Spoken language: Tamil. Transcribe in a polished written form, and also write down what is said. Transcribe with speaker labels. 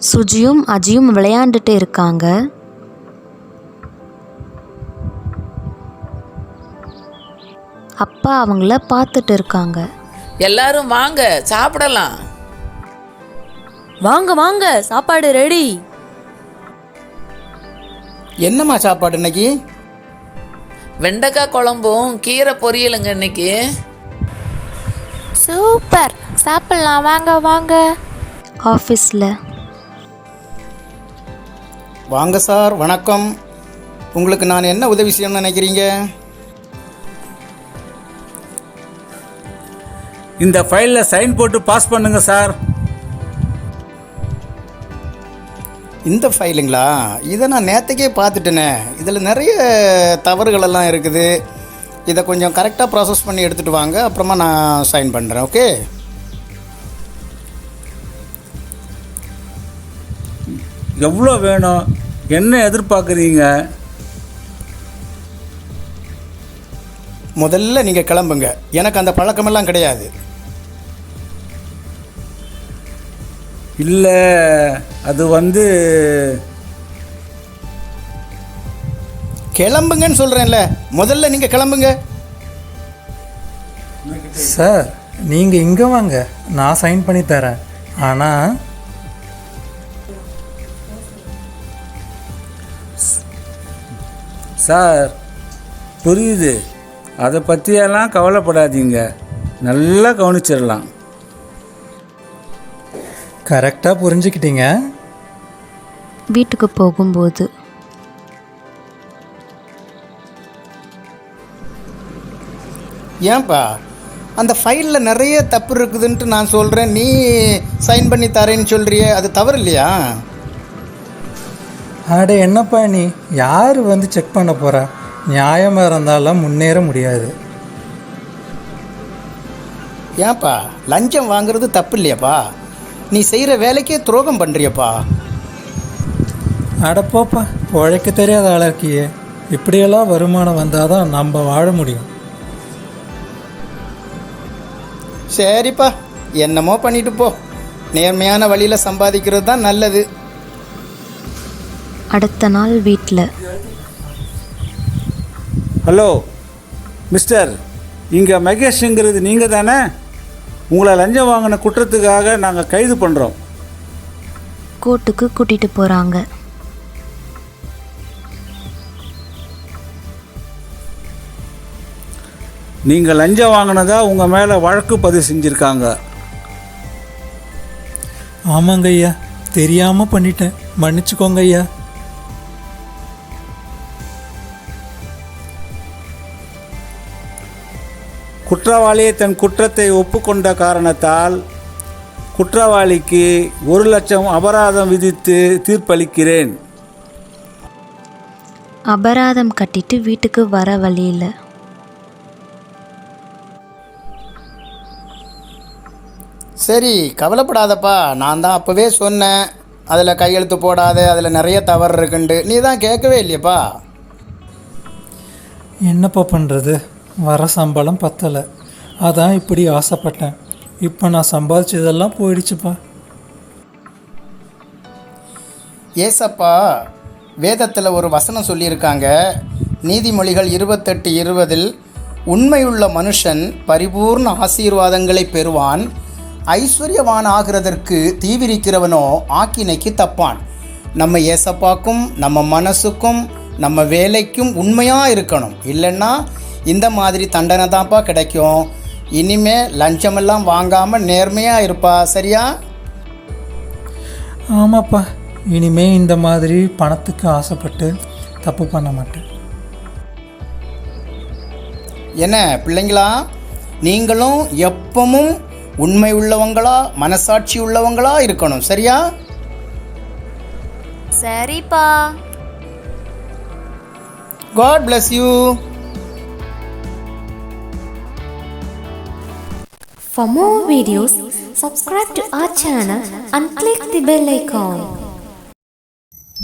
Speaker 1: சுஜியும் அஜியும் விளையாண்டுட்டு இருக்காங்க. அப்பா அவங்கள பார்த்துட்டு இருக்காங்க.
Speaker 2: எல்லாரும் வாங்க சாப்பிடலாம்.
Speaker 3: வாங்க வாங்க, சாப்பாடு ரெடி.
Speaker 4: என்னம்மா சாப்பாடு இன்னைக்கு?
Speaker 2: வெண்டைக்காய் குழம்பும் கீரை பொரியலுங்க இன்னைக்கு.
Speaker 5: சூப்பர், சாப்பிடலாம் வாங்க வாங்க.
Speaker 1: ஆஃபீஸில்
Speaker 4: வாங்க சார், வணக்கம். உங்களுக்கு நான் என்ன உதவி செய்யணும்னு நினைக்கிறீங்க?
Speaker 6: இந்த ஃபைலில் சைன் போட்டு பாஸ் பண்ணுங்க சார்.
Speaker 4: இந்த ஃபைலுங்களா? இதை நான் நேற்றுக்கே பார்த்துட்டேனே. இதில் நிறைய தவறுகளெல்லாம் இருக்குது. இதை கொஞ்சம் கரெக்டாக ப்ராசஸ் பண்ணி எடுத்துகிட்டு வாங்க, அப்புறமா நான் சைன் பண்ணுறேன். ஓகே?
Speaker 6: எவ்வளோ வேணும்? என்ன எதிர்பார்க்குறீங்க?
Speaker 4: முதல்ல நீங்கள் கிளம்புங்க. எனக்கு அந்த பழக்கமெல்லாம் கிடையாது.
Speaker 6: இல்லை, அது
Speaker 4: கிளம்புங்கன்னு சொல்கிறேன்ல, முதல்ல நீங்கள் கிளம்புங்க.
Speaker 7: சார், நீங்கள் இங்கே வாங்க, நான் சைன் பண்ணி தரேன். ஆனால்
Speaker 6: சார், புரியுது, அதை பற்றியெல்லாம் கவலைப்படாதீங்க, நல்லா கவனிச்சிடலாம்.
Speaker 7: கரெக்டாக புரிஞ்சுக்கிட்டீங்க.
Speaker 1: வீட்டுக்கு போகும்போது
Speaker 4: ஏன்பா அந்த ஃபைலில் நிறைய தப்பு இருக்குதுன்ட்டு நான் சொல்கிறேன், நீ சைன் பண்ணி தரேன்னு சொல்கிறியே, அது தவறு இல்லையா?
Speaker 7: அட என்னப்பா நீ, யார் செக் பண்ண போகிறா? நியாயமாக இருந்தாலும் முன்னேற முடியாது.
Speaker 4: ஏன்பா லஞ்சம் வாங்குறது தப்பு இல்லையாப்பா? நீ செய்கிற வேலைக்கே துரோகம் பண்ணுறியப்பா.
Speaker 7: அடப்போப்பா, உழைக்க தெரியாத ஆளாக்கியே. இப்படியெல்லாம் வருமானம் வந்தால் தான் நம்ம வாழ முடியும்.
Speaker 4: சரிப்பா, என்னமோ பண்ணிட்டு போ. நேர்மையான வழியில் சம்பாதிக்கிறது தான் நல்லது.
Speaker 1: அடுத்த நாள் வீட்டில்.
Speaker 6: ஹலோ மிஸ்டர், இங்கே மகேஷுங்கிறது நீங்கள் தானே? உங்களை லஞ்சம் வாங்கின குற்றத்துக்காக நாங்கள் கைது பண்ணுறோம்.
Speaker 1: கோர்ட்டுக்கு கூட்டிகிட்டு போகிறாங்க.
Speaker 6: நீங்கள் லஞ்சம் வாங்கினதா உங்கள் மேலே வழக்கு பதிவு செஞ்சுருக்காங்க.
Speaker 7: ஆமாங்க ஐயா, தெரியாமல் பண்ணிட்டேன், மன்னிச்சுக்கோங்க ஐயா.
Speaker 6: குற்றவாளியை தன் குற்றத்தை ஒப்புக்கொண்ட காரணத்தால் குற்றவாளிக்கு 1,00,000 அபராதம் விதித்து தீர்ப்பளிக்கிறேன்.
Speaker 1: அபராதம் கட்டிட்டு வீட்டுக்கு வர வழியில்
Speaker 4: சரி, கவலைப்படாதப்பா. நான் தான் அப்போவே சொன்னேன், அதில் கையெழுத்து போடாத, அதில் நிறைய தவறு இருக்குண்டு. நீ தான் கேட்கவே இல்லையப்பா.
Speaker 7: என்னப்பா பண்ணுறது, வர சம்பளம் பத்தலை, அதான் இப்படி ஆசைப்பட்டேன். இப்போ நான் சம்பாதிச்சதெல்லாம் போயிடுச்சுப்பா.
Speaker 4: ஏசப்பா வேதத்தில் ஒரு வசனம் சொல்லியிருக்காங்க. நீதிமொழிகள் 28:20 உண்மையுள்ள மனுஷன் பரிபூர்ண ஆசீர்வாதங்களை பெறுவான், ஐஸ்வர்யவான் ஆகிறதற்கு தீவிரிக்கிறவனோ ஆக்கினைக்கு தப்பான். நம்ம ஏசப்பாக்கும் நம்ம மனசுக்கும் நம்ம வேலைக்கும் உண்மையாக இருக்கணும். இல்லைன்னா இந்த மாதிரி தண்டனை தான்ப்பா கிடைக்கும். இனிமே லஞ்சமெல்லாம் வாங்காமல் நேர்மையாக இருப்பா, சரியா?
Speaker 7: ஆமாப்பா, இனிமே இந்த மாதிரி பணத்துக்கு ஆசைப்பட்டு தப்பு பண்ண மாட்டேன்.
Speaker 4: என்ன பிள்ளைங்களா, நீங்களும் எப்பவும் உண்மை உள்ளவங்களா மனசாட்சி உள்ளவங்களா இருக்கணும், சரியா?
Speaker 5: சரிப்பா.
Speaker 4: God bless you.
Speaker 5: For more videos, subscribe to our channel and click the bell icon.